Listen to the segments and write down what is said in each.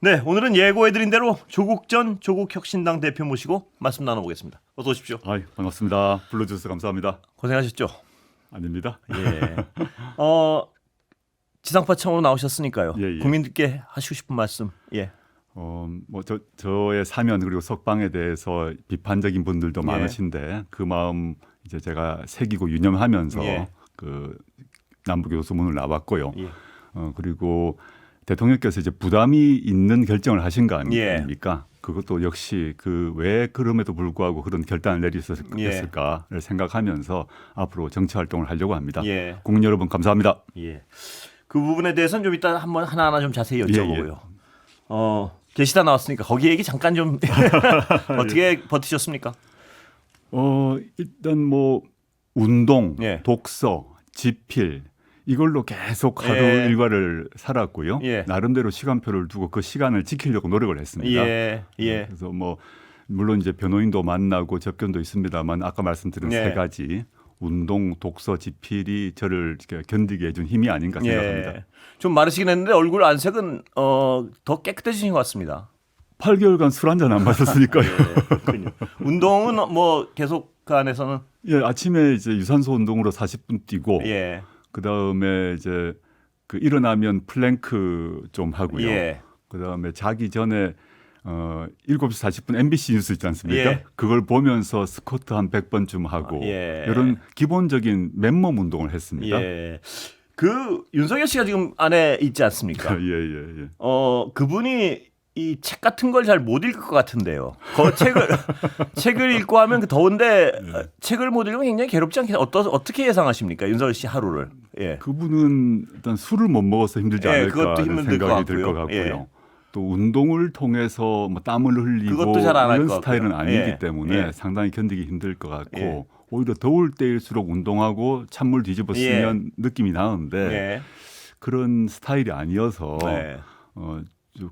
네, 오늘은 예고해드린 대로 조국 전 조국혁신당 대표 모시고 말씀 나눠보겠습니다. 어서 오십시오. 반갑습니다. 불러주셔서 감사합니다. 고생하셨죠? 아닙니다. 예. 지상파 처음으로 나오셨으니까요. 예. 국민들께 하시고 싶은 말씀. 예. 저의 사면 그리고 석방에 대해서 비판적인 분들도 예. 많으신데 그 마음 이제 제가 새기고 유념하면서 예. 그 남부교수문을 나왔고요. 예. 그리고 대통령께서 이제 부담이 있는 결정을 하신 거 예. 아닙니까? 그것도 역시 왜 그럼에도 불구하고 그런 결단을 내리셨을까를 생각하면서 앞으로 정치 활동을 하려고 합니다. 예. 국민 여러분 감사합니다. 예. 그 부분에 대해서는 좀 이따 한번 하나하나 좀 자세히 여쭤보고요. 계시다 나왔으니까 거기 얘기 잠깐 좀 어떻게 버티셨습니까? 일단 운동, 예. 독서, 집필 이걸로 계속 하루 예. 일과를 살았고요. 예. 나름대로 시간표를 두고 그 시간을 지키려고 노력을 했습니다. 예. 예. 그래서 물론 이제 변호인도 만나고 접견도 있습니다만 아까 말씀드린 예. 세 가지 운동, 독서, 집필이 저를 이렇게 견디게 해준 힘이 아닌가 생각합니다. 예. 좀 마르시긴 했는데 얼굴 안색은 더 깨끗해지신 것 같습니다. 8개월간 술 한 잔 안 마셨으니까요. 예, 그렇군요. 운동은 계속 그 안에서는 예, 아침에 이제 유산소 운동으로 40분 뛰고 예. 그다음에 이제 일어나면 플랭크 좀 하고요. 예. 그다음에 자기 전에 7시 40분 MBC 뉴스 있지 않습니까? 예. 그걸 보면서 스쿼트 한 100번쯤 하고 예. 이런 기본적인 맨몸 운동을 했습니다. 예. 그 윤석열 씨가 지금 안에 있지 않습니까? 예. 그분이 이 책 같은 걸 잘 못 읽을 것 같은데요. 그 책을 읽고 하면 더운데 책을 못 읽으면 굉장히 괴롭지 않겠어요? 어떻게 예상하십니까? 윤석열 씨 하루를. 예. 그분은 일단 술을 못 먹어서 힘들지 예, 않을까 그것도 하는 힘들 것 생각이 들 것 같고요. 같고요. 예. 또 운동을 통해서 땀을 흘리고 그것도 잘안할 이런 것 스타일은 같고요. 아니기 예. 때문에 예. 상당히 견디기 힘들 것 같고 예. 오히려 더울 때일수록 운동하고 찬물 뒤집어 쓰면 느낌이 나는데 예. 그런 스타일이 아니어서 네.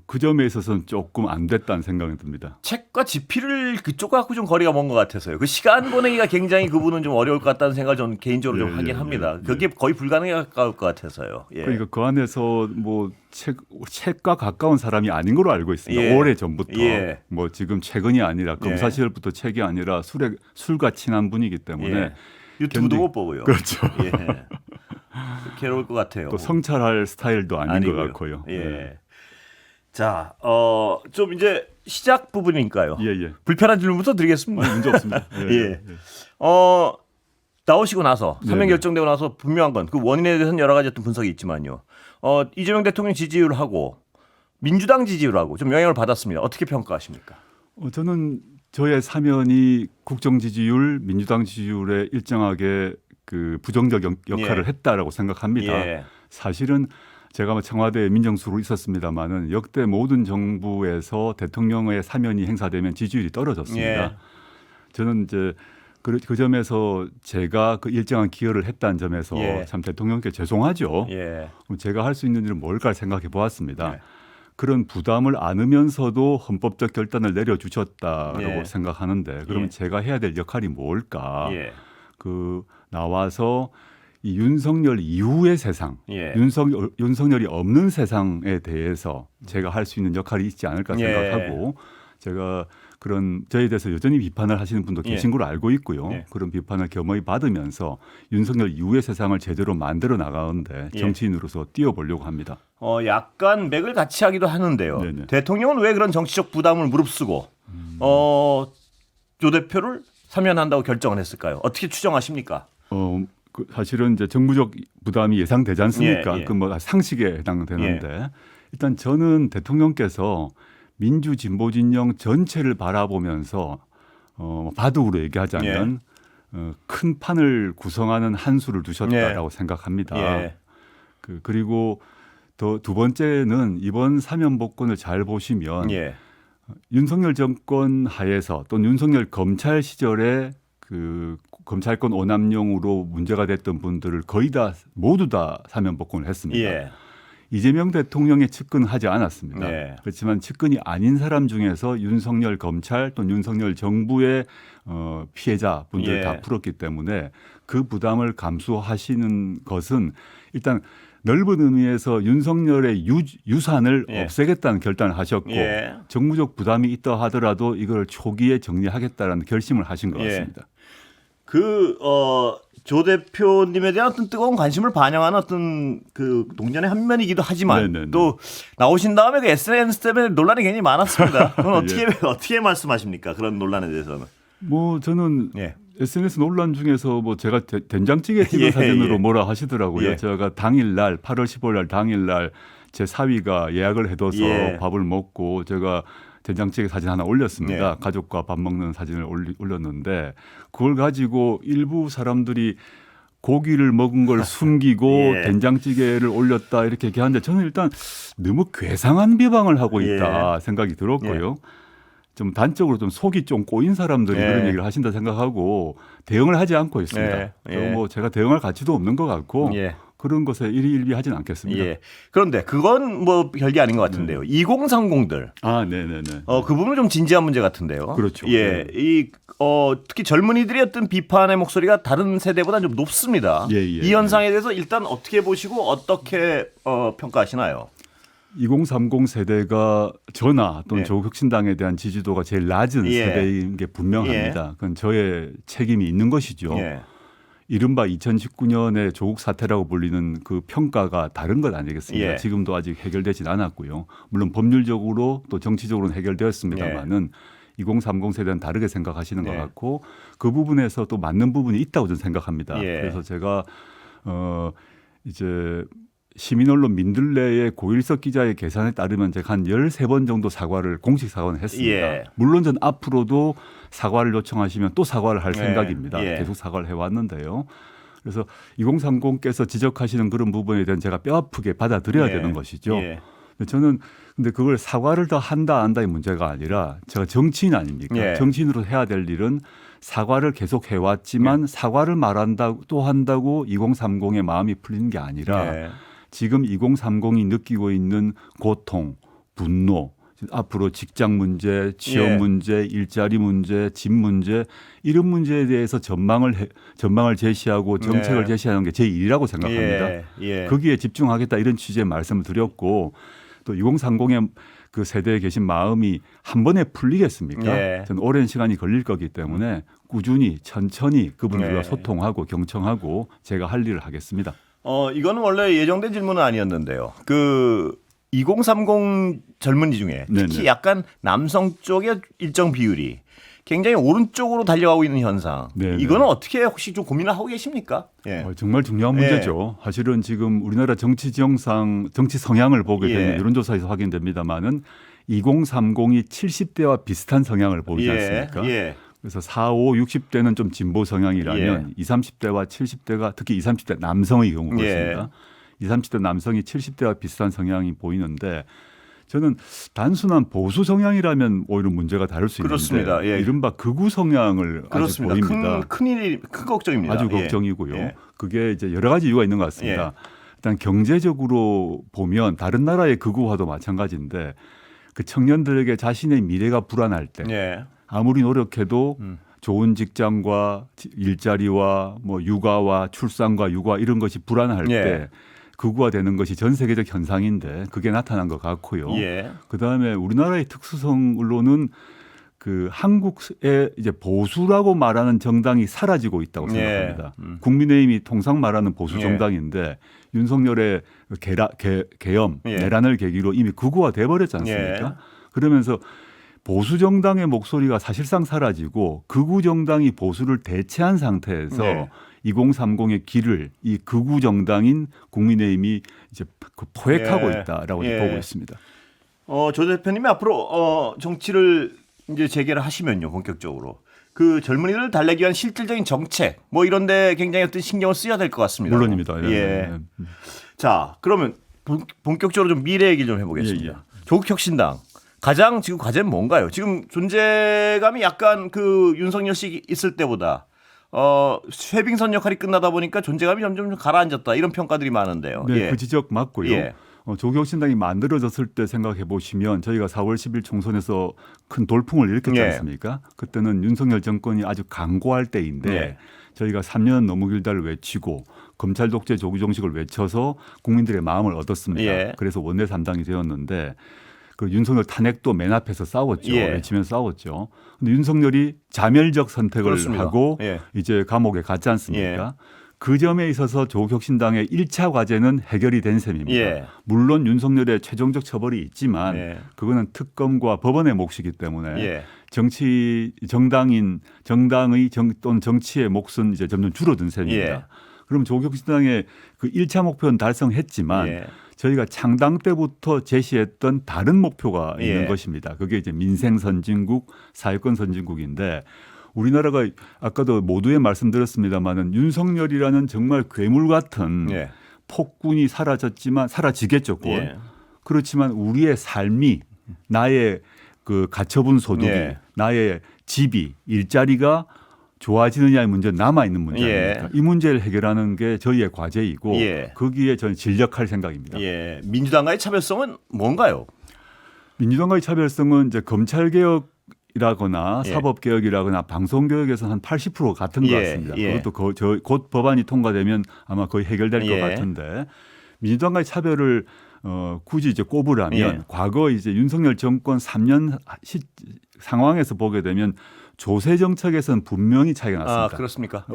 그 점에 있어서는 조금 안 됐다는 생각이 듭니다. 책과 집필을 그쪽 갖고 좀 거리가 먼 것 같아서요. 그 시간 보내기가 굉장히 그분은 좀 어려울 것 같다는 생각을 저는 개인적으로 좀 하긴 합니다. 그게 거의 불가능에 가까울 것 같아서요. 예. 그러니까 그 안에서 책과 가까운 사람이 아닌 걸로 알고 있습니다. 예. 오래 전부터 예. 지금 최근이 아니라 검사 시절부터 책이 아니라 술과 친한 분이기 때문에 예. 유튜브도 못 보고요. 그렇죠. 예. 괴로울 것 같아요. 또 성찰할 스타일도 아닌 아니고요. 것 같고요. 예. 자, 좀 이제 시작 부분이니까요. 예. 불편한 질문부터 드리겠습니다. 문제 없습니다. 예. 나오시고 나서 사면 결정되고 나서 분명한 건 그 원인에 대해서는 여러 가지 어떤 분석이 있지만요. 이재명 대통령 지지율하고 민주당 지지율하고 좀 영향을 받았습니다. 어떻게 평가하십니까? 저는 저의 사면이 국정 지지율, 민주당 지지율에 일정하게 그 부정적 역할을 예. 했다라고 생각합니다. 예. 사실은 제가 청와대 민정수로 있었습니다마는 역대 모든 정부에서 대통령의 사면이 행사되면 지지율이 떨어졌습니다. 예. 저는 이제 그 점에서 제가 그 일정한 기여를 했다는 점에서 예. 참 대통령께 죄송하죠. 예. 그럼 제가 할 수 있는 일은 뭘까 생각해 보았습니다. 예. 그런 부담을 안으면서도 헌법적 결단을 내려주셨다라고 예. 생각하는데 그러면 예. 제가 해야 될 역할이 뭘까? 예. 나와서 이 윤석열 이후의 세상, 예. 윤석열이 없는 세상에 대해서 제가 할 수 있는 역할이 있지 않을까 예. 생각하고 제가 그런 저에 대해서 여전히 비판을 하시는 분도 예. 계신 걸로 알고 있고요. 예. 그런 비판을 겸허히 받으면서 윤석열 이후의 세상을 제대로 만들어 나가는데 예. 정치인으로서 뛰어보려고 합니다. 약간 맥을 같이 하기도 하는데요. 네네. 대통령은 왜 그런 정치적 부담을 무릅쓰고 조 대표를 사면한다고 결정을 했을까요? 어떻게 추정하십니까? 사실은 이제 정부적 부담이 예상되지 않습니까? 예. 그 상식에 해당되는데 일단 저는 대통령께서 민주 진보 진영 전체를 바라보면서 바둑으로 얘기하자면 큰 판을 구성하는 한 수를 두셨다라고 생각합니다. 예. 그리고 두 번째는 이번 사면 복권을 잘 보시면 예. 윤석열 정권 하에서 또는 윤석열 검찰 시절에 그 검찰권 오남용으로 문제가 됐던 분들을 모두 다 사면 복권을 했습니다. 예. 이재명 대통령에 측근하지 않았습니다. 네. 그렇지만 측근이 아닌 사람 중에서 윤석열 검찰 또는 윤석열 정부의 피해자 분들을 예. 다 풀었기 때문에 그 부담을 감수하시는 것은 일단 넓은 의미에서 윤석열의 유산을 예. 없애겠다는 결단을 하셨고 예. 정무적 부담이 있다 하더라도 이걸 초기에 정리하겠다는 결심을 하신 것 예. 같습니다. 조 대표님에 대한 어떤 뜨거운 관심을 반영하는 어떤 그 동전의 한 면이기도 하지만 네네네. 또 나오신 다음에 그 SNS 때문에 논란이 굉장히 많았습니다. 그건 예. 어떻게 말씀하십니까? 그런 논란에 대해서는. 뭐 저는 예. SNS 논란 중에서 뭐 제가 된장찌개 찍은 예, 사진으로 예. 뭐라 하시더라고요. 예. 제가 당일날 8월 15일 당일날 제 사위가 예약을 해둬서 예. 밥을 먹고 제가 된장찌개 사진 하나 올렸습니다. 예. 가족과 밥 먹는 사진을 올렸는데 그걸 가지고 일부 사람들이 고기를 먹은 걸 숨기고 예. 된장찌개를 올렸다 이렇게 얘기하는데 저는 일단 너무 괴상한 비방을 하고 있다 생각이 들었고요. 좀 단적으로 좀 속이 좀 꼬인 사람들이 예. 그런 얘기를 하신다 생각하고 대응을 하지 않고 있습니다. 예. 예. 그리고 뭐 제가 대응할 가치도 없는 것 같고 예. 그런 것에 일희일비하진 않겠습니다. 예. 그런데 그건 뭐 별게 아닌 것 같은데요. 2030들. 아, 네네네. 그 부분은 좀 진지한 문제 같은데요. 그렇죠. 예. 네. 특히 젊은이들의 어떤 비판의 목소리가 다른 세대보다 좀 높습니다. 예, 예, 이 현상에 대해서 일단 어떻게 보시고 어떻게 평가하시나요? 2030 세대가 저나 또는 예. 조국혁신당에 대한 지지도가 제일 낮은 예. 세대인 게 분명합니다. 그건 저의 책임이 있는 것이죠. 예. 이른바 2019년의 조국 사태라고 불리는 그 평가가 다른 것 아니겠습니까? 예. 지금도 아직 해결되진 않았고요. 물론 법률적으로 또 정치적으로는 해결되었습니다만은 2030 세대는 다르게 생각하시는 것 예. 같고 그 부분에서 또 맞는 부분이 있다고 저는 생각합니다. 예. 그래서 제가 이제 시민언론 민들레의 고일석 기자의 계산에 따르면 제가 한 13번 정도 공식 사과는 했습니다. 예. 물론 전 앞으로도 사과를 요청하시면 또 사과를 할 예. 생각입니다. 예. 계속 사과를 해왔는데요. 그래서 2030께서 지적하시는 그런 부분에 대한 제가 뼈아프게 받아들여야 예. 되는 것이죠. 예. 저는 근데 그걸 사과를 더 한다 안 한다의 문제가 아니라 제가 정치인 아닙니까? 예. 정치인으로 해야 될 일은 사과를 계속 해왔지만 사과를 말한다고 또 한다고 2030의 마음이 풀리는 게 아니라 예. 지금 2030이 느끼고 있는 고통, 분노, 앞으로 직장 문제, 취업 예. 문제, 일자리 문제, 집 문제 이런 문제에 대해서 전망을 제시하고 정책을 네. 제시하는 게 제 일이라고 생각합니다. 예. 예. 거기에 집중하겠다 이런 취지의 말씀을 드렸고 또 2030의 그 세대에 계신 마음이 한 번에 풀리겠습니까? 예. 저는 오랜 시간이 걸릴 거기 때문에 꾸준히 천천히 그분들과 예. 소통하고 경청하고 제가 할 일을 하겠습니다. 이거는 원래 예정된 질문은 아니었는데요. 2030 젊은이 중에 특히 네네. 약간 남성 쪽의 일정 비율이 굉장히 오른쪽으로 달려가고 있는 현상. 네네. 이거는 어떻게 혹시 좀 고민을 하고 계십니까? 예. 정말 중요한 문제죠. 사실은 지금 우리나라 정치 지형상 정치 성향을 보게 되면 예. 여론조사에서 확인됩니다만은 2030이 70대와 비슷한 성향을 보이지 않습니까? 예. 그래서 4, 5, 60대는 좀 진보 성향이라면 예. 20, 30대와 70대가 특히 20, 30대 남성의 경우 그렇습니다. 20, 30대 남성이 70대와 비슷한 성향이 보이는데 저는 단순한 보수 성향이라면 오히려 문제가 다를 수 그렇습니다. 있는데 예. 이른바 극우 성향을 그렇습니다. 아주 보입니다. 큰 걱정입니다. 아주 예. 걱정이고요. 예. 그게 이제 여러 가지 이유가 있는 것 같습니다. 일단 경제적으로 보면 다른 나라의 극우화도 마찬가지인데 그 청년들에게 자신의 미래가 불안할 때 예. 아무리 노력해도 좋은 직장과 일자리와 뭐 육아와 출산과 육아 이런 것이 불안할 예. 때 극우화되는 것이 전 세계적 현상인데 그게 나타난 것 같고요. 예. 그다음에 우리나라의 특수성으로는 그 한국의 이제 보수라고 말하는 정당이 사라지고 있다고 생각합니다. 국민의힘이 통상 말하는 보수 예. 정당인데 윤석열의 계엄, 예. 내란을 계기로 이미 극우화돼 버렸지 않습니까? 예. 그러면서 보수 정당의 목소리가 사실상 사라지고 극우 정당이 보수를 대체한 상태에서 네. 2030의 길을 이 극우 정당인 국민의힘이 이제 포획하고 예. 있다라고 예. 보고 있습니다. 조 대표님이 앞으로 정치를 이제 재개를 하시면요, 본격적으로 그 젊은이를 달래기 위한 실질적인 정책 뭐 이런데 굉장히 어떤 신경을 써야 될 것 같습니다. 물론입니다. 예. 예. 자, 그러면 본격적으로 좀 미래 얘기를 좀 해보겠습니다. 예, 예. 조국혁신당 가장 지금 과제는 뭔가요? 지금 존재감이 약간 그 윤석열 씨 있을 때보다 쇄빙선 역할이 끝나다 보니까 존재감이 점점 가라앉았다 이런 평가들이 많은데요. 네, 예. 그 지적 맞고요. 예. 조국혁신당이 만들어졌을 때 생각해 보시면 저희가 4월 10일 총선에서 큰 돌풍을 일으켰지 예. 않습니까? 그때는 윤석열 정권이 아주 강고할 때인데 예. 저희가 3년 너무 길다를 외치고 검찰 독재 조기 종식을 외쳐서 국민들의 마음을 얻었습니다. 예. 그래서 원내 3당이 되었는데 그 윤석열 탄핵도 맨 앞에서 싸웠죠. 예. 외치면서 싸웠죠. 근데 윤석열이 자멸적 선택을 그렇습니다. 하고 예. 이제 감옥에 갔지 않습니까? 예. 그 점에 있어서 조국혁신당의 1차 과제는 해결이 된 셈입니다. 예. 물론 윤석열의 최종적 처벌이 있지만 예. 그거는 특검과 법원의 몫이기 때문에 예. 정당의 또는 정치의 몫은 이제 점점 줄어든 셈입니다. 예. 그럼 조국혁신당의 그 1차 목표는 달성했지만 예. 저희가 창당 때부터 제시했던 다른 목표가 예. 있는 것입니다. 그게 이제 민생 선진국, 사회권 선진국인데 우리나라가 아까도 모두에 말씀드렸습니다마는 윤석열이라는 정말 괴물 같은 예. 폭군이 사라졌지만 사라지겠죠. 곧. 예. 그렇지만 우리의 삶이 나의 그 가처분 소득이 예. 나의 집이 일자리가 좋아지느냐의 문제는 남아있는 문제입니다. 예. 이 문제를 해결하는 게 저희의 과제이고 예. 거기에 저는 진력할 생각입니다. 예. 민주당과의 차별성은 뭔가요? 민주당과의 차별성은 이제 검찰개혁이라거나 예. 사법개혁이라거나 방송개혁에서 한 80% 같은 것 예. 같습니다. 예. 그것도 곧 법안이 통과되면 아마 거의 해결될 예. 것 같은데 민주당과의 차별을 굳이 이제 꼽으라면 예. 과거 이제 윤석열 정권 3년 상황에서 보게 되면 조세 정책에서는 분명히 차이가 났습니다. 아, 그렇습니까?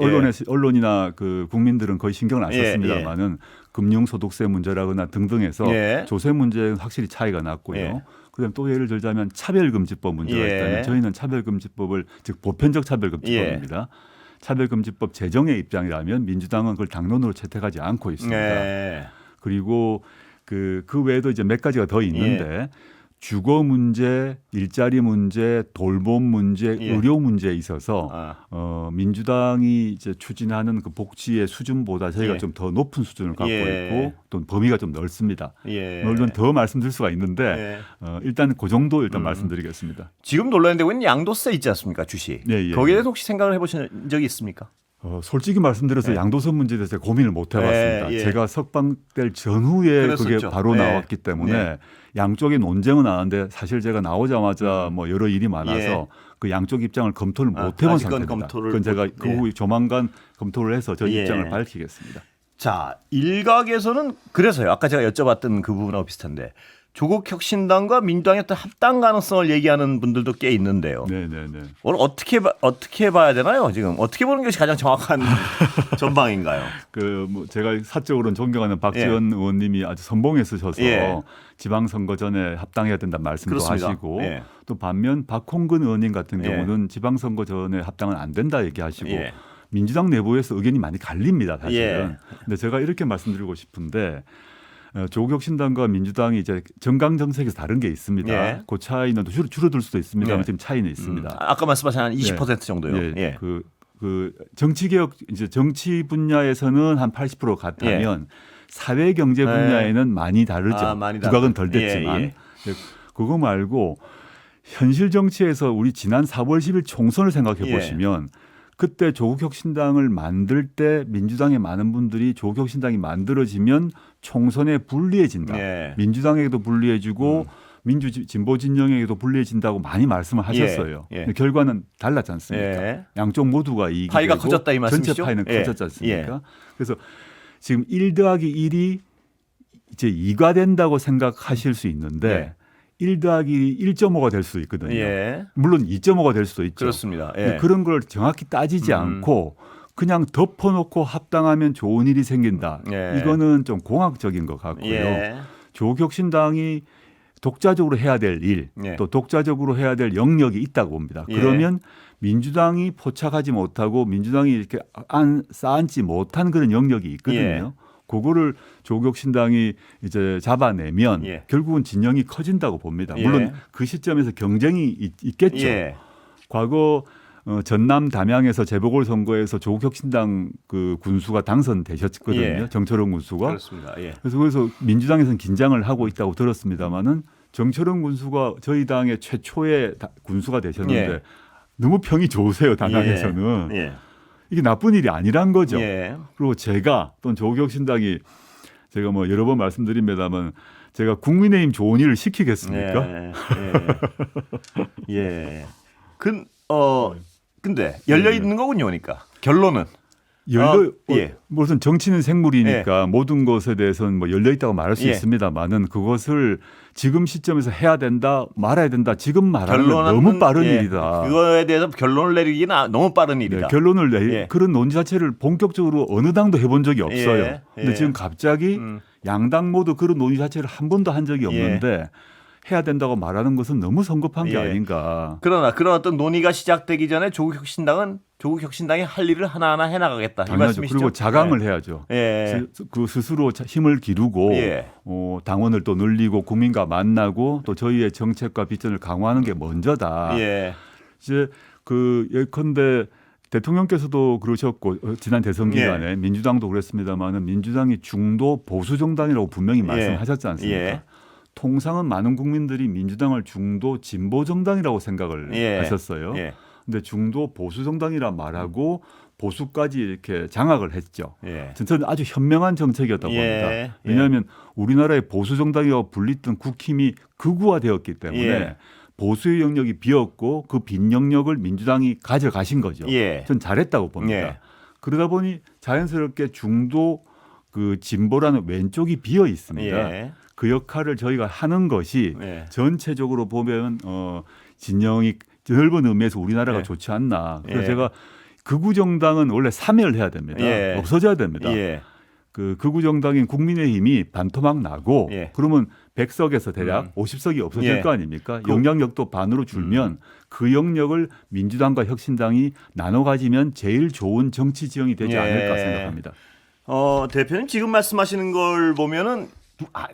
언론이나 그 국민들은 거의 신경을 안 예, 썼습니다만은 금융소득세 문제라거나 등등에서 예. 조세 문제는 확실히 차이가 났고요. 예. 그다음 또 예를 들자면 차별금지법 문제가 예. 있다면 저희는 차별금지법을 즉 보편적 차별금지법입니다. 차별금지법 제정의 입장이라면 민주당은 그걸 당론으로 채택하지 않고 있습니다. 예. 그리고 그 외에도 이제 몇 가지가 더 있는데 주거 문제, 일자리 문제, 돌봄 문제, 예. 의료 문제에 있어서 아. 민주당이 이제 추진하는 그 복지의 수준보다 저희가 예. 좀 더 높은 수준을 갖고 예. 있고 또 범위가 좀 넓습니다. 예. 물론 더 말씀드릴 수가 있는데 일단 그 정도 일단 말씀드리겠습니다. 지금 논란이 되고 있는 양도세 있지 않습니까? 주식. 예, 예, 거기에 예. 대해서 혹시 생각을 해보신 적이 있습니까? 솔직히 말씀드려서 예. 양도세 문제에 대해서 고민을 못 해봤습니다. 예, 예. 제가 석방될 전후에 그게 그랬었죠. 바로 예. 나왔기 때문에 예. 양쪽의 논쟁은 하는데 사실 제가 나오자마자 뭐 여러 일이 많아서 예. 그 양쪽 입장을 검토를 못 해본 아직은 상태입니다. 검토를 그건 제가 못- 그 예. 후에 조만간 검토를 해서 저희 예. 입장을 밝히겠습니다. 자, 일각에서는 그래서요. 아까 제가 여쭤봤던 그 부분하고 비슷한데 조국 혁신당과 민주당의 어떤 합당 가능성을 얘기하는 분들도 꽤 있는데요. 네네네. 오늘 어떻게 봐야 되나요? 지금 어떻게 보는 것이 가장 정확한 전방인가요? 그 뭐 제가 사적으로는 존경하는 박지원 의원님이 아주 선봉에 쓰셔서 예. 지방선거 전에 합당해야 된다는 말씀도 그렇습니다. 하시고 예. 또 반면 박홍근 의원님 같은 예. 경우는 지방선거 전에 합당은 안 된다 얘기하시고 예. 민주당 내부에서 의견이 많이 갈립니다, 사실은. 예. 근데 제가 이렇게 말씀드리고 싶은데 조국혁신당과 민주당이 이제 정강 정책에서 다른 게 있습니다. 예. 그 차이는 줄어들 수도 있습니다만 예. 지금 차이는 있습니다. 아까 말씀하신 한 20% 정도요. 예. 예. 그 정치개혁 이제 정치 분야에서는 한 80% 같다면 사회 경제 분야에는 많이 다르죠. 아, 많이 부각은 다르죠. 덜 됐지만 예, 그거 말고 현실 정치에서 우리 지난 4월 10일 총선을 생각해 예. 보시면 그때 조국혁신당을 만들 때 민주당의 많은 분들이 조국혁신당이 만들어지면 총선에 불리해진다. 예. 민주당에게도 불리해지고 진보 진영에게도 불리해진다고 많이 말씀을 하셨어요. 예. 근데 결과는 달랐지 않습니까? 예. 양쪽 모두가 이익이 파이가 되고 커졌다 이 전체 말씀이시죠? 파이는 예. 커졌지 않습니까? 그래서 지금 1 더하기 1이 이제 2가 된다고 생각하실 수 있는데 1 더하기 1.5가 될 수도 있거든요. 예. 물론 2.5가 될 수도 있죠. 그렇습니다. 근데 예. 그런 걸 정확히 따지지 않고 그냥 덮어놓고 합당하면 좋은 일이 생긴다. 예. 이거는 좀 공학적인 것 같고요. 예. 조국혁신당이 독자적으로 해야 될 일, 예. 또 독자적으로 해야 될 영역이 있다고 봅니다. 예. 그러면 민주당이 포착하지 못하고 민주당이 이렇게 쌓지 못한 그런 영역이 있거든요. 예. 그거를 조국혁신당이 이제 잡아내면 예. 결국은 진영이 커진다고 봅니다. 예. 물론 그 시점에서 경쟁이 있겠죠. 예. 과거 전남 담양에서 재보궐 선거에서 조국혁신당 그 군수가 당선되셨거든요. 예. 정철원 군수가. 그렇습니다. 예. 그래서 민주당에서는 긴장을 하고 있다고 들었습니다마는 정철원 군수가 저희 당의 최초의 군수가 되셨는데 예. 너무 평이 좋으세요, 당에서는. 예. 이게 나쁜 일이 아니란 거죠. 예. 그리고 제가 또는 조국혁신당이 제가 뭐 여러 번 말씀드립니다만 제가 국민의힘 좋은 일을 시키겠습니까? 예. 예. 예. 근데 열려 있는 거군요, 그러니까 결론은 무슨 정치는 생물이니까 모든 것에 대해서는 뭐 열려 있다고 말할 수 있습니다만은 그것을 지금 시점에서 해야 된다, 말아야 된다. 지금 말하는 건 너무 빠른 일이다. 그거에 대해서 결론을 내리기는 너무 빠른 일이다. 결론을 그런 논의 자체를 본격적으로 어느 당도 해본 적이 없어요. 근데 지금 갑자기 양당 모두 그런 논의 자체를 한 번도 한 적이 없는데 해야 된다고 말하는 것은 너무 성급한 게 아닌가. 그러나 그런 어떤 논의가 시작되기 전에 조국 혁신당이 할 일을 하나하나 해나가겠다. 이 말씀이시죠? 그리고 자강을 해야죠. 그 스스로 힘을 기르고 당원을 또 늘리고 국민과 만나고 또 저희의 정책과 비전을 강화하는 게 먼저다. 이제 예컨대 대통령께서도 그러셨고 지난 대선 기간에 민주당도 그랬습니다만은 민주당이 중도 보수 정당이라고 분명히 말씀하셨지 않습니까? 통상은 많은 국민들이 민주당을 중도 진보 정당이라고 생각을 하셨어요. 근데 중도 보수 정당이라 말하고 보수까지 이렇게 장악을 했죠. 저는 아주 현명한 정책이었다고 봅니다. 왜냐하면 우리나라의 보수 정당이라고 불리던 국힘이 극우화되었기 때문에 보수의 영역이 비었고 그 빈 영역을 민주당이 가져가신 거죠. 전 잘했다고 봅니다. 그러다 보니 자연스럽게 중도 그 진보라는 왼쪽이 비어 있습니다. 그 역할을 저희가 하는 것이 전체적으로 보면 진영이 넓은 의미에서 우리나라가 좋지 않나. 그래서 제가 극우 정당은 원래 사멸해야 됩니다. 없어져야 됩니다. 그 극우 정당인 국민의힘이 반토막 나고 그러면 100석에서 대략 50석이 없어질 거 아닙니까? 영향력도 반으로 줄면 그 영역을 민주당과 혁신당이 나눠 가지면 제일 좋은 정치 지형이 되지 않을까 생각합니다. 대표님 지금 말씀하시는 걸 보면은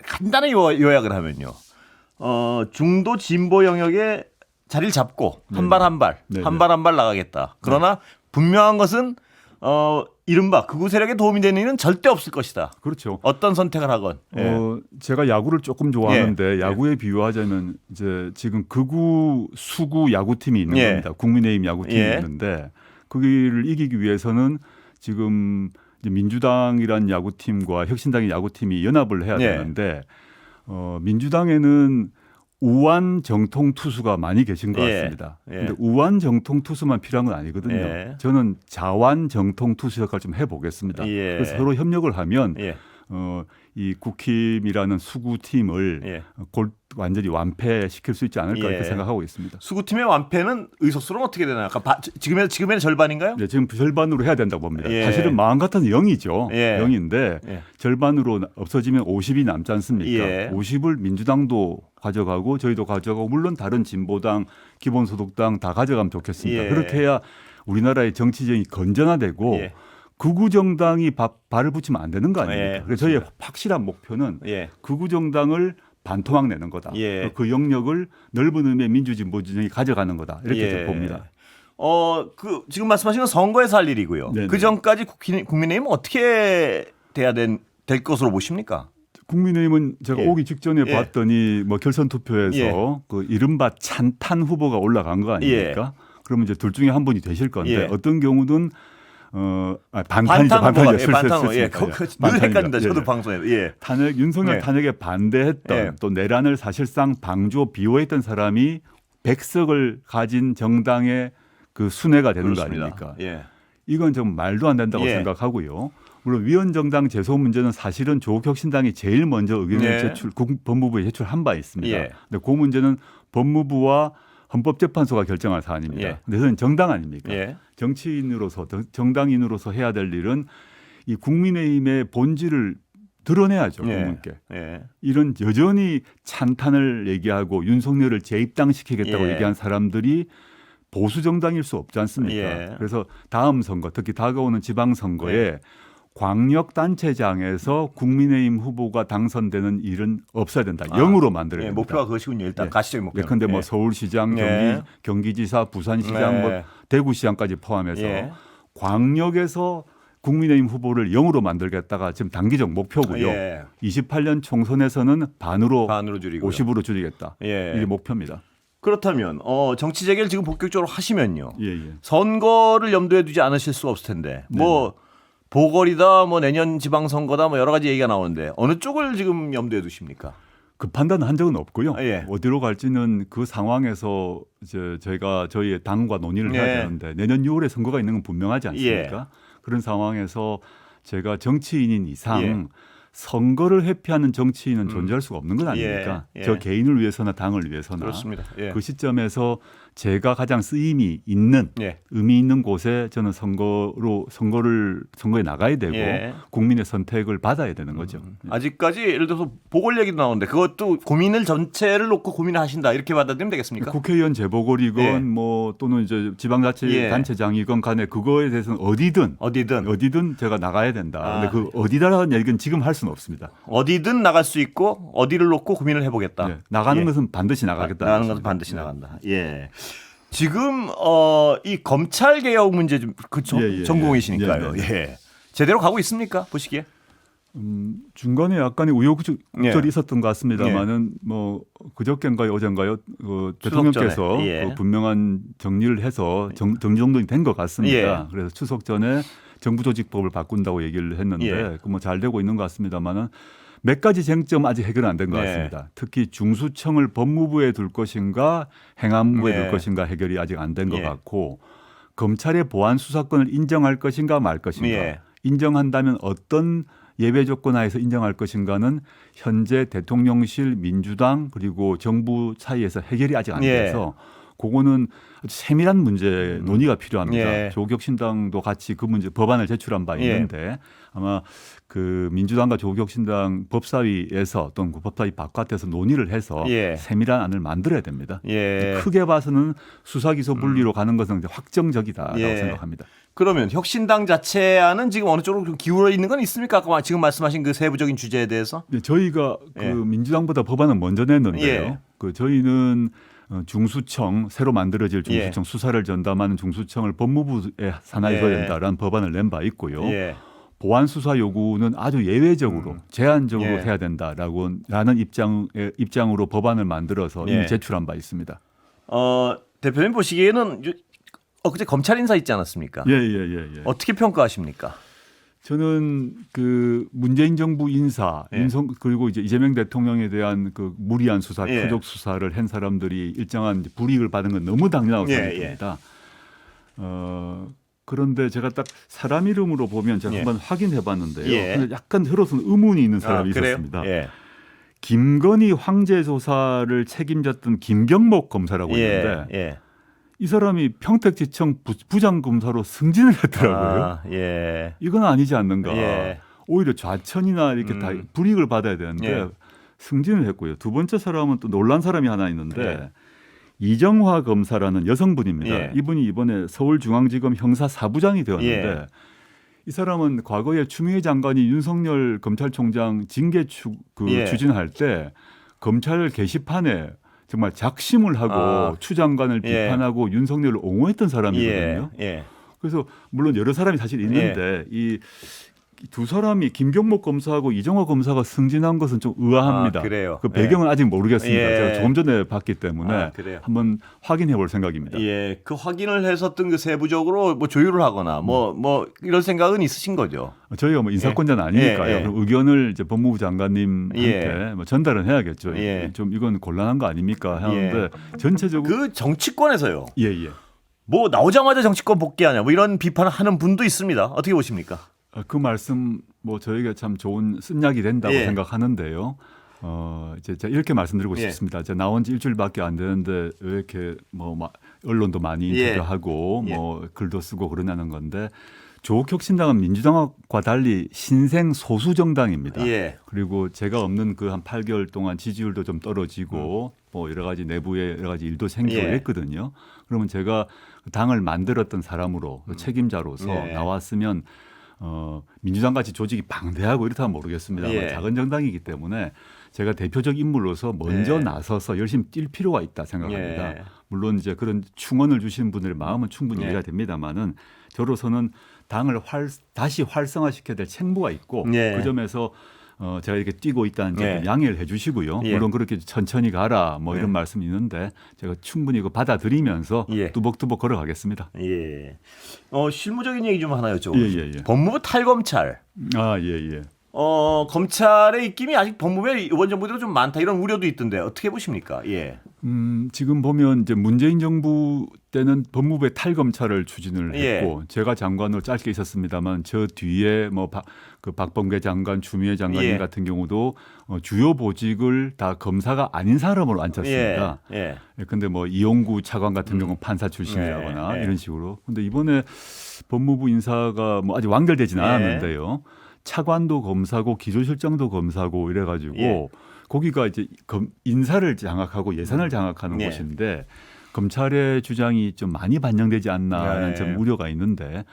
간단히 요약을 하면요. 중도 진보 영역에 자리를 잡고 한 발 한 발 나가겠다. 그러나 분명한 것은 이른바 극우 세력에 도움이 되는 일은 절대 없을 것이다. 그렇죠. 어떤 선택을 하건. 제가 야구를 조금 좋아하는데 야구에 비유하자면 이제 지금 극우 수구 야구팀이 있는 겁니다. 국민의힘 야구팀이 있는데 거기를 이기기 위해서는 지금 이제 민주당이란 야구팀과 혁신당의 야구팀이 연합을 해야 되는데 민주당에는 우완 정통 투수가 많이 계신 것 같습니다. 그런데 우완 정통 투수만 필요한 건 아니거든요. 저는 자완 정통 투수 역할을 좀 해보겠습니다. 그래서 서로 협력을 하면 이 국힘이라는 수구팀을 완전히 완패시킬 수 있지 않을까 이렇게 생각하고 있습니다. 수구팀의 완패는 의석수는 어떻게 되나요? 지금의 절반인가요? 네, 지금 절반으로 해야 된다고 봅니다. 사실은 마음 같아서 0이죠. 0인데 절반으로 없어지면 50이 남지 않습니까? 50을 민주당도 가져가고 저희도 가져가고 물론 다른 진보당, 기본소득당 다 가져가면 좋겠습니다. 그렇게 해야 우리나라의 정치적이 건전화되고 극우 정당이 발을 붙이면 안 되는 거 아닙니까? 그래서 저희의 확실한 목표는 극우 정당을 반토막 내는 거다. 그 영역을 넓은 의미의 민주진보진영이 가져가는 거다. 이렇게 봅니다. 지금 말씀하신 건 선거에서 할 일이고요. 그 전까지 국민의힘은 어떻게 될 것으로 보십니까? 국민의힘은 제가 오기 직전에 봤더니 뭐 결선 투표에서 그 이른바 찬탄 후보가 올라간 거 아닙니까? 그러면 이제 둘 중에 한 분이 되실 건데 어떤 경우는 반탄이죠. 늘 헷갈린다. 저도 방송에서. 윤석열 탄핵에 반대했던 또 내란을 사실상 방조 비호했던 사람이 100석을 가진 정당의 그 순회가 되는 거 아닙니까? 이건 좀 말도 안 된다고 생각하고요. 물론 위원정당 제소 문제는 사실은 조국혁신당이 제일 먼저 의견을 법무부에 제출한 바 있습니다. 근데 그 문제는 법무부와 헌법재판소가 결정할 사안입니다. 근데 저는 정당 아닙니까? 정치인으로서 정당인으로서 해야 될 일은 이 국민의힘의 본질을 드러내야죠. 국민께. 이런 여전히 찬탄을 얘기하고 윤석열을 재입당시키겠다고 얘기한 사람들이 보수 정당일 수 없지 않습니까? 그래서 다음 선거, 특히 다가오는 지방선거에 광역단체장에서 국민의힘 후보가 당선되는 일은 없어야 된다. 0으로 만들어야 됩니다. 목표가 그것이군요. 일단 가시적 목표. 그런데 뭐 서울시장, 경기지사, 부산시장, 뭐 대구시장까지 포함해서 광역에서 국민의힘 후보를 0으로 만들겠다가 지금 단기적 목표고요. 28년 총선에서는 반으로 줄이고요. 50으로 줄이겠다. 이게 목표입니다. 그렇다면 정치 재개를 지금 본격적으로 하시면요. 선거를 염두에 두지 않으실 수가 없을 텐데 뭐 보궐이다, 뭐 내년 지방선거다, 뭐 여러 가지 얘기가 나오는데 어느 쪽을 지금 염두에 두십니까? 그 판단은 한 적은 없고요. 어디로 갈지는 그 상황에서 이제 저희가 저희의 당과 논의를 해야 되는데 내년 6월에 선거가 있는 건 분명하지 않습니까? 그런 상황에서 제가 정치인인 이상 선거를 회피하는 정치인은 존재할 수가 없는 것 아닙니까? 저 개인을 위해서나 당을 위해서나. 그렇습니다. 그 시점에서 제가 가장 쓰임이 있는 의미 있는 곳에 저는 선거에 나가야 되고 국민의 선택을 받아야 되는 거죠. 아직까지 예를 들어서 보궐 얘기도 나오는데 그것도 고민을 전체를 놓고 고민을 하신다 이렇게 받아들이면 되겠습니까? 국회의원 재보궐이건 뭐 또는 이제 지방자치단체장이건 간에 그거에 대해서는 어디든 제가 나가야 된다. 근데 그 어디다라는 얘기는 지금 할 수는 없습니다. 어디든 나갈 수 있고 어디를 놓고 고민을 해보겠다. 나가는 것은 반드시 나가겠다. 나가는 것은 반드시 나간다. 예. 지금 이 검찰 개혁 문제 좀 전공이시니까요. 제대로 가고 있습니까? 보시기에? 중간에 약간의 우여곡절이 있었던 것 같습니다만은 뭐 그저께인가요, 어젠가요, 대통령께서 분명한 정리를 해서 정리정돈이 된 것 같습니다. 그래서 추석 전에 정부조직법을 바꾼다고 얘기를 했는데 그 뭐 잘 되고 있는 것 같습니다만은. 몇 가지 쟁점 아직 해결 안 된 것 같습니다. 특히 중수청을 법무부에 둘 것인가 행안부에 둘 것인가 해결이 아직 안 된 것 같고 검찰의 보안 수사권을 인정할 것인가 말 것인가 인정한다면 어떤 예외 조건 하에서 인정할 것인가는 현재 대통령실 민주당 그리고 정부 사이에서 해결이 아직 안 돼서 그거는 아주 세밀한 문제 논의가 필요합니다. 조국혁신당도 같이 그 문제 법안을 제출한 바 있는데 아마 그 민주당과 조국혁신당 법사위에서 또는 그 법사위 바깥에서 논의를 해서 세밀한 안을 만들어야 됩니다. 크게 봐서는 수사기소 분리로 가는 것은 확정적이다라고 생각합니다. 그러면 혁신당 자체안은 지금 어느 쪽으로 좀 기울어 있는 건 있습니까? 아까 지금 말씀하신 그 세부적인 주제에 대해서? 저희가 그 민주당보다 법안을 먼저 냈는데요. 그 저희는 중수청 새로 만들어질 중수청 수사를 전담하는 중수청을 법무부에 산하해줘야 된다라는 법안을 낸 바 있고요. 보안 수사 요구는 아주 예외적으로 제한적으로 해야 된다라는 입장으로 법안을 만들어서 이미 제출한 바 있습니다. 대표님 보시기에는 그제 검찰 인사 있지 않았습니까? 어떻게 평가하십니까? 저는 그 문재인 정부 인사, 그리고 이제 이재명 대통령에 대한 그 무리한 수사, 표적 수사를 한 사람들이 일정한 불이익을 받은 건 너무 당연하고 생각합니다. 그런데 제가 딱 사람 이름으로 보면 제가 한번 확인해 봤는데요. 근데 약간 들어서는 의문이 있는 사람이 있었습니다. 김건희 황제 조사를 책임졌던 김경목 검사라고 있는데 이 사람이 평택지청 부장검사로 승진을 했더라고요. 이건 아니지 않는가. 오히려 좌천이나 이렇게 다 불이익을 받아야 되는데 승진을 했고요. 두 번째 사람은 또 놀란 사람이 하나 있는데 이정화 검사라는 여성분입니다. 이분이 이번에 서울중앙지검 형사사부장이 되었는데 이 사람은 과거에 추미애 장관이 윤석열 검찰총장 징계 추진할 때 검찰 게시판에 정말 작심을 하고 추 장관을 비판하고 윤석열을 옹호했던 사람이거든요. 그래서 물론 여러 사람이 사실 있는데 이 두 사람이 김경목 검사하고 이정화 검사가 승진한 것은 좀 의아합니다. 그래요. 그 배경은 아직 모르겠습니다. 제가 조금 전에 봤기 때문에 한번 확인해 볼 생각입니다. 그 확인을 해서 어떤 그 세부적으로 뭐 조율을 하거나 뭐 이런 생각은 있으신 거죠. 저희가 뭐 인사권자는 아니니까요. 그럼 의견을 이제 법무부 장관님한테 뭐 전달은 해야겠죠. 좀 이건 곤란한 거 아닙니까? 하는데 전체적으로 그 정치권에서요. 예. 뭐 나오자마자 정치권 복귀하냐 뭐 이런 비판을 하는 분도 있습니다. 어떻게 보십니까? 그 말씀 뭐 저희가 참 좋은 쓴약이 된다고 생각하는데요. 이제 제가 이렇게 말씀드리고 싶습니다. 제가 나온 지 일주일밖에 안 되는데 왜 이렇게 뭐 언론도 많이 인터뷰하고 뭐 글도 쓰고 그러냐는 건데 조국혁신당은 민주당과 달리 신생 소수 정당입니다. 그리고 제가 없는 그 한 8개월 동안 지지율도 좀 떨어지고 뭐 여러 가지 내부에 여러 가지 일도 생기고 했거든요. 그러면 제가 당을 만들었던 사람으로 책임자로서 나왔으면 민주당 같이 조직이 방대하고 이렇다면 모르겠습니다. 작은 정당이기 때문에 제가 대표적 인물로서 먼저 나서서 열심히 뛸 필요가 있다 생각합니다. 물론 이제 그런 충원을 주시는 분들의 마음은 충분히 이해가 됩니다만은 저로서는 당을 다시 활성화시켜야 될 책무가 있고 그 점에서 제가 이렇게 뛰고 있다는 점을 양해를 해 주시고요. 물론 그렇게 천천히 가라 뭐 이런 말씀이 있는데 제가 충분히 이거 받아들이면서 뚜벅뚜벅 걸어가겠습니다. 실무적인 얘기 좀 하나 여쭤보겠습니다. 법무부 탈검찰. 검찰의 입김이 아직 법무부에 이번 정부대로 좀 많다 이런 우려도 있던데 어떻게 보십니까? 예. 지금 보면 이제 문재인 정부 때는 법무부의 탈검찰을 추진을 했고 제가 장관으로 짧게 있었습니다만 저 뒤에 뭐 그 박범계 장관, 추미애 장관님 같은 경우도 주요 보직을 다 검사가 아닌 사람으로 앉혔습니다. 근데 뭐 이용구 차관 같은 경우는 판사 출신이라거나 이런 식으로. 근데 이번에 법무부 인사가 뭐 아직 완결되지는 않았는데요. 차관도 검사고 기조실장도 검사고 이래가지고 거기가 이제 인사를 장악하고 예산을 장악하는 곳인데 검찰의 주장이 좀 많이 반영되지 않나 하는 좀 우려가 있는데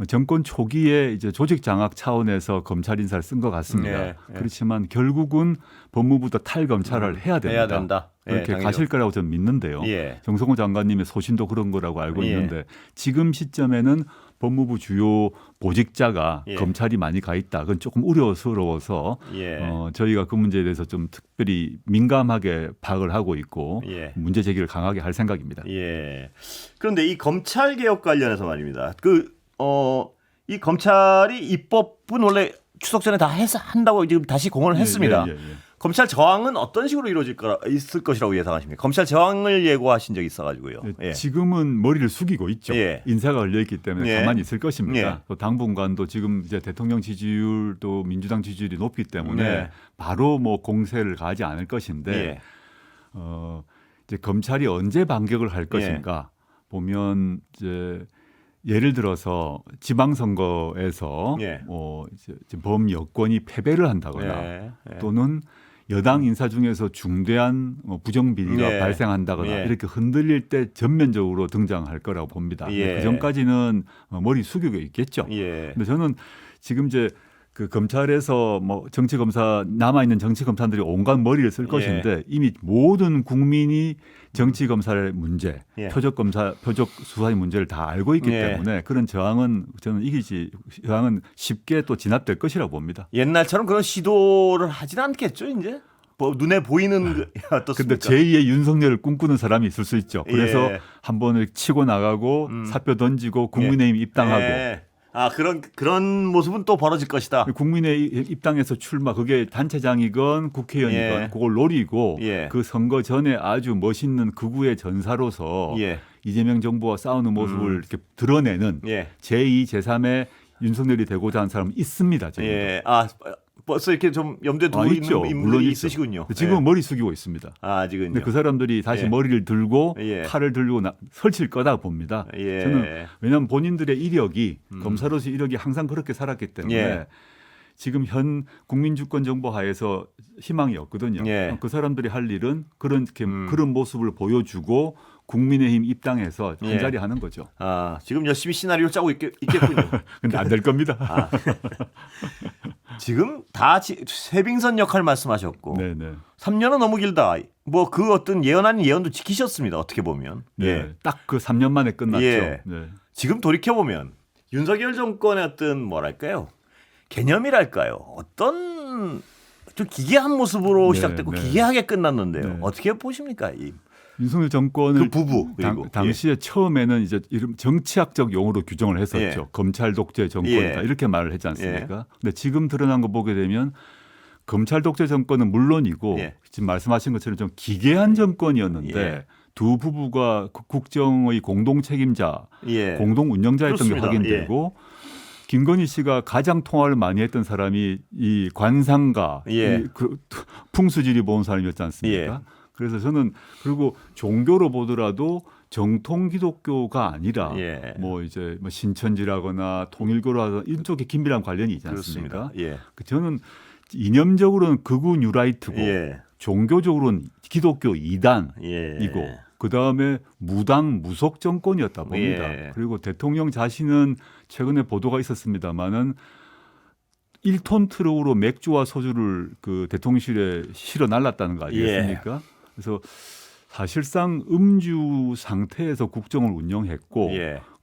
정권 초기에 이제 조직 장악 차원에서 검찰 인사를 쓴 것 같습니다. 그렇지만 결국은 법무부도 탈검찰을 해야 된다. 그렇게 가실 거라고 저는 믿는데요. 정성호 장관님의 소신도 그런 거라고 알고 있는데 지금 시점에는 법무부 주요 보직자가 검찰이 많이 가 있다. 그건 조금 우려스러워서 저희가 그 문제에 대해서 좀 특별히 민감하게 파악을 하고 있고 문제 제기를 강하게 할 생각입니다. 그런데 이 검찰 개혁 관련해서 말입니다. 이 검찰이 입법은 원래 추석 전에 다 한다고 지금 다시 공언을 했습니다. 검찰 저항은 어떤 식으로 있을 것이라고 예상하십니까? 검찰 저항을 예고하신 적이 있어가지고요. 지금은 머리를 숙이고 있죠. 인사가 걸려있기 때문에 가만히 있을 것입니다. 또 당분간도 지금 이제 대통령 지지율 또 민주당 지지율이 높기 때문에 바로 뭐 공세를 가지 않을 것인데 이제 검찰이 언제 반격을 할 것인가 보면 이제 예를 들어서 지방선거에서 이제 범여권이 패배를 한다거나 또는 여당 인사 중에서 중대한 부정비리가 발생한다거나 이렇게 흔들릴 때 전면적으로 등장할 거라고 봅니다. 그 전까지는 머리 숙이고 있겠죠. 근데 저는 지금 이제 그 검찰에서 뭐 정치검사 남아있는 정치검사들이 온갖 머리를 쓸 것인데 이미 모든 국민이 정치검사의 문제, 표적검사, 표적수사의 문제를 다 알고 있기 때문에 그런 저항은 저는 저항은 쉽게 또 진압될 것이라고 봅니다. 옛날처럼 그런 시도를 하진 않겠죠, 이제? 눈에 보이는 어떻습니까? 근데 제2의 윤석열을 꿈꾸는 사람이 있을 수 있죠. 그래서 한 번을 치고 나가고 사표 던지고 국민의힘 입당하고 그런 모습은 또 벌어질 것이다. 국민의 입당에서 출마 그게 단체장이건 국회의원이건 그걸 노리고 그 선거 전에 아주 멋있는 극우의 전사로서 이재명 정부와 싸우는 모습을 이렇게 드러내는 제2, 제3의 윤석열이 되고자 하는 사람은 있습니다. 벌써 이렇게 좀 염두에 두고 있는 인물이 있으시군요. 지금은 머리 숙이고 있습니다. 지금요. 근데 그 사람들이 다시 머리를 들고 칼을 들고 설칠 거다 봅니다. 저는 왜냐하면 본인들의 이력이 검사로서 이력이 항상 그렇게 살았기 때문에 지금 현 국민주권 정부 하에서 희망이 없거든요. 그 사람들이 할 일은 그런 모습을 보여주고 국민의힘 입당해서 한 자리 하는 거죠. 지금 열심히 시나리오를 짜고 있겠군요. 근데 안 될 겁니다. 지금 다 세빙선 역할 말씀하셨고 3년은 너무 길다. 뭐 그 어떤 예언 아닌 예언도 지키셨습니다. 어떻게 보면. 딱 그 3년 만에 끝났죠. 지금 돌이켜보면 윤석열 정권의 어떤 뭐랄까요. 개념이랄까요. 어떤 좀 기괴한 모습으로 시작됐고 기괴하게 끝났는데요. 어떻게 보십니까? 윤석열 정권을 그 부부 그리고 당시에 처음에는 이제 이름 정치학적 용어로 규정을 했었죠. 검찰 독재 정권이다 이렇게 말을 했지 않습니까? 근데 지금 드러난 거 보게 되면 검찰 독재 정권은 물론이고 지금 말씀하신 것처럼 좀 기괴한 정권이었는데 두 부부가 국정의 공동 책임자, 공동 운영자였던 게 확인되고 김건희 씨가 가장 통화를 많이 했던 사람이 이 관상가, 풍수지리 모은 사람이었지 않습니까? 그래서 저는 그리고 종교로 보더라도 정통 기독교가 아니라 뭐 이제 뭐 신천지라거나 통일교라거나 이쪽에 긴밀한 관련이 있지 않습니까? 저는 이념적으로는 극우 뉴라이트고 종교적으로는 기독교 이단이고 그 다음에 무당 무속 정권이었다 봅니다. 그리고 대통령 자신은 최근에 보도가 있었습니다만은 1톤 트럭으로 맥주와 소주를 그 대통령실에 실어 날랐다는 거 아니겠습니까? 그래서 사실상 음주 상태에서 국정을 운영했고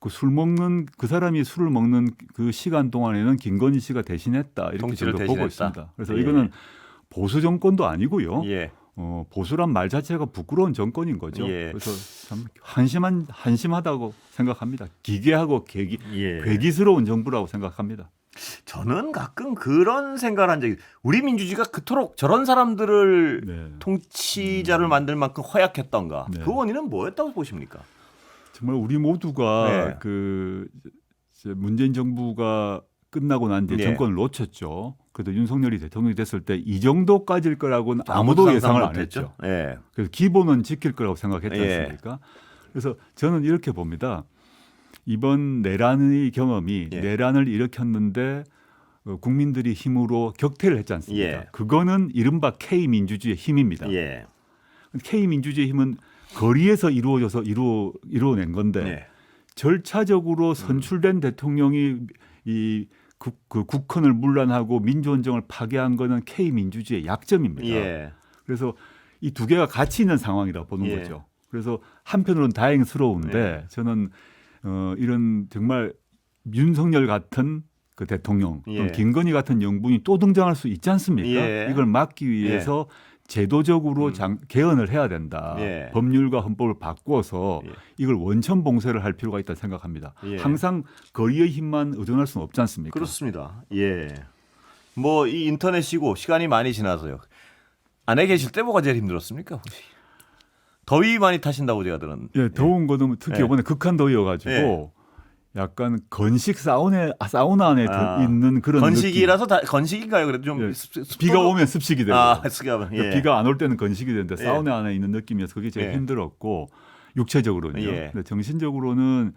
그 사람이 술을 먹는 그 시간 동안에는 김건희 씨가 대신했다 이렇게 저도 보고 있습니다. 그래서 이거는 보수 정권도 아니고요. 보수란 말 자체가 부끄러운 정권인 거죠. 그래서 참 한심하다고 생각합니다. 기괴하고 괴기스러운 정부라고 생각합니다. 저는 가끔 그런 생각을 한 적이 우리 민주주의가 그토록 저런 사람들을 네. 통치자를 만들 만큼 허약했던가. 네. 그 원인은 뭐였다고 보십니까? 정말 우리 모두가 네. 그 이제 문재인 정부가 끝나고 난 뒤에 네. 정권을 놓쳤죠. 그래도 윤석열이 대통령이 됐을 때 이 정도까지일 거라고는 아무도 아무도 예상을 안 못했죠. 했죠. 예. 그래서 기본은 지킬 거라고 생각했지 예. 않습니까? 그래서 저는 이렇게 봅니다. 이번 내란의 경험이 예. 내란을 일으켰는데 국민들이 힘으로 격퇴를 했지 않습니까? 예. 그거는 이른바 K민주주의의 힘입니다. 예. K민주주의의 힘은 거리에서 이루어져서 이루어낸 건데 예. 절차적으로 선출된 대통령이 그 국헌을 문란하고 민주헌정을 파괴한 거는 K민주주의의 약점입니다. 예. 그래서 이 두 개가 같이 있는 상황이라 보는 예. 거죠. 그래서 한편으로는 다행스러운데 예. 저는 이런 정말 윤석열 같은 그 대통령, 예. 김건희 같은 영분이 또 등장할 수 있지 않습니까? 예. 이걸 막기 위해서 제도적으로 개헌을 해야 된다. 예. 법률과 헌법을 바꿔서 예. 이걸 원천 봉쇄를 할 필요가 있다고 생각합니다. 예. 항상 거리의 힘만 의존할 수는 없지 않습니까? 그렇습니다. 예. 뭐 이 인터넷이고 시간이 많이 지나서요. 안에 계실 때 뭐가 제일 힘들었습니까? 혹시? 더위 많이 타신다고 제가 들었는데. 예, 더운 거는 특히 예. 이번에 극한 더위여가지고 예. 약간 건식 사우나 안에 있는 그런 건식이라서 건식인가요? 그래도 좀 느낌. 예. 비가 오면 습식이 되고 습식하면. 예. 비가 안 올 때는 건식이 되는데 예. 사우나 안에 있는 느낌이어서 그게 제일 예. 힘들었고 육체적으로는요. 예. 근데 정신적으로는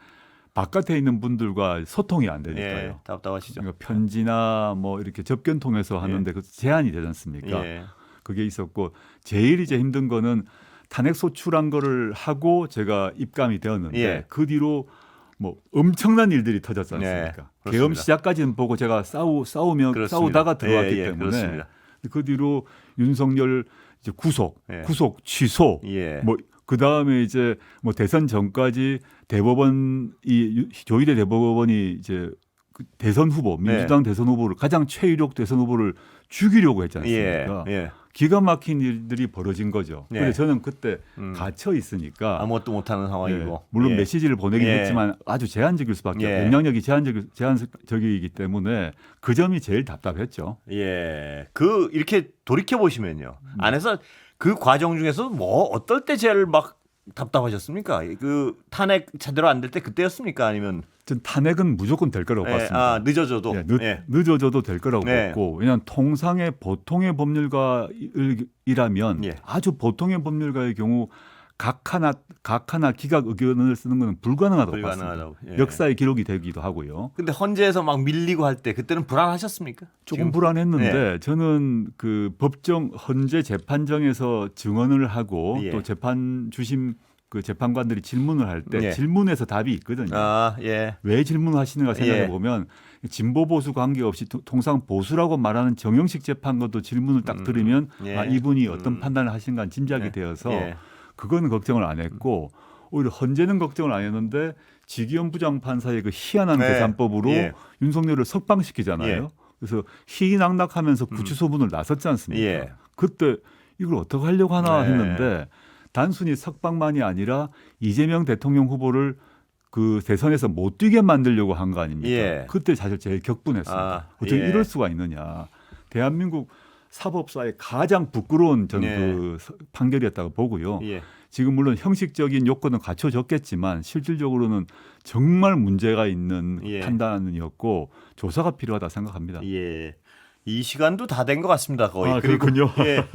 바깥에 있는 분들과 소통이 안 되니까요. 예. 답답하시죠. 그러니까 편지나 뭐 이렇게 접견 통해서 하는데 그 제한이 되지 않습니까? 예. 그게 있었고 제일 이제 힘든 거는 탄핵 소추란 거를 하고 제가 입감이 되었는데 예. 그 뒤로 뭐 엄청난 일들이 터졌지 않습니까? 네, 그렇습니다. 계엄 시작까지는 보고 제가 싸우다가 그렇습니다. 들어왔기 예, 예, 때문에 그렇습니다. 그 뒤로 윤석열 이제 구속 예. 취소 예. 뭐 그 다음에 이제 뭐 대선 전까지 조희대 대법원이 이제 그 대선 후보 민주당 대선 후보를 가장 최유력 대선 후보를 죽이려고 했지 않습니까? 예. 예. 기가 막힌 일들이 벌어진 거죠. 예. 근데 저는 그때 갇혀 있으니까 아무것도 못하는 상황이고. 예, 물론 예. 메시지를 보내긴 예. 했지만 아주 제한적일 수밖에 예. 영향력이 제한적이기 때문에 그 점이 제일 답답했죠. 예. 이렇게 돌이켜 보시면요. 안에서 그 과정 중에서 뭐 어떨 때 제일 막 답답하셨습니까? 그 탄핵 제대로 안 될 때 그때였습니까? 아니면 전 탄핵은 무조건 될 거라고 봤습니다. 늦어져도. 예, 예. 늦어져도 될 거라고 네. 봤고 왜냐하면 보통의 법률가이라면 예. 아주 보통의 법률가의 경우 각 하나 기각 의견을 쓰는 것은 불가능하다고 불가능하다고. 봤습니다. 예. 역사의 기록이 되기도 하고요. 근데 헌재에서 막 밀리고 할 때 그때는 불안하셨습니까? 조금 지금? 불안했는데 저는 그 헌재 재판정에서 증언을 하고 예. 또 재판 주심 그 재판관들이 질문을 할 때 예. 질문에서 답이 있거든요. 예. 왜 질문하시는가 생각해 예. 보면 진보 보수 관계없이 통상 보수라고 말하는 정영식 재판관도 질문을 딱 들으면 예. 이분이 어떤 판단을 하신가 짐작이 예. 되어서 예. 그거는 걱정을 안 했고 오히려 헌재는 걱정을 안 했는데 지기현 부장판사의 그 희한한 네. 계산법으로 예. 윤석열을 석방시키잖아요. 예. 그래서 희낙낙하면서 구치소문을 나섰지 않습니까? 예. 그때 이걸 어떻게 하려고 하나 네. 했는데 단순히 석방만이 아니라 이재명 대통령 후보를 그 대선에서 못 뛰게 만들려고 한 거 아닙니까? 예. 그때 사실 제일 격분했습니다. 어떻게 예. 이럴 수가 있느냐. 대한민국 사법사의 가장 부끄러운 저는 예. 그 판결이었다고 보고요. 예. 지금 물론 형식적인 요건은 갖춰졌겠지만 실질적으로는 정말 문제가 있는 예. 판단이었고 조사가 필요하다 생각합니다. 예. 이 시간도 다 된 것 같습니다. 거의. 아, 그렇군요. 예.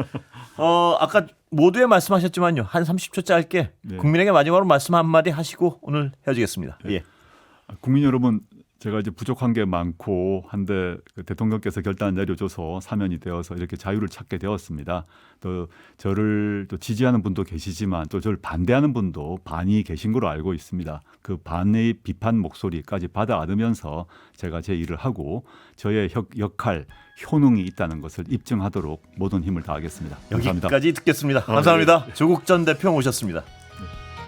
아까 모두에 말씀하셨지만요. 한 30초 짧게 네. 국민에게 마지막으로 말씀 한마디 하시고 오늘 헤어지겠습니다. 네. 예. 국민 여러분, 제가 이제 부족한 게 많고 한데 대통령께서 결단 내려줘서 사면이 되어서 이렇게 자유를 찾게 되었습니다. 또 저를 또 지지하는 분도 계시지만 또 저를 반대하는 분도 반이 계신 걸로 알고 있습니다. 그 반의 비판 목소리까지 받아 안으면서 제가 제 일을 하고 저의 역할, 효능이 있다는 것을 입증하도록 모든 힘을 다하겠습니다. 감사합니다. 여기까지 듣겠습니다. 감사합니다. 조국 전 대표 모셨습니다.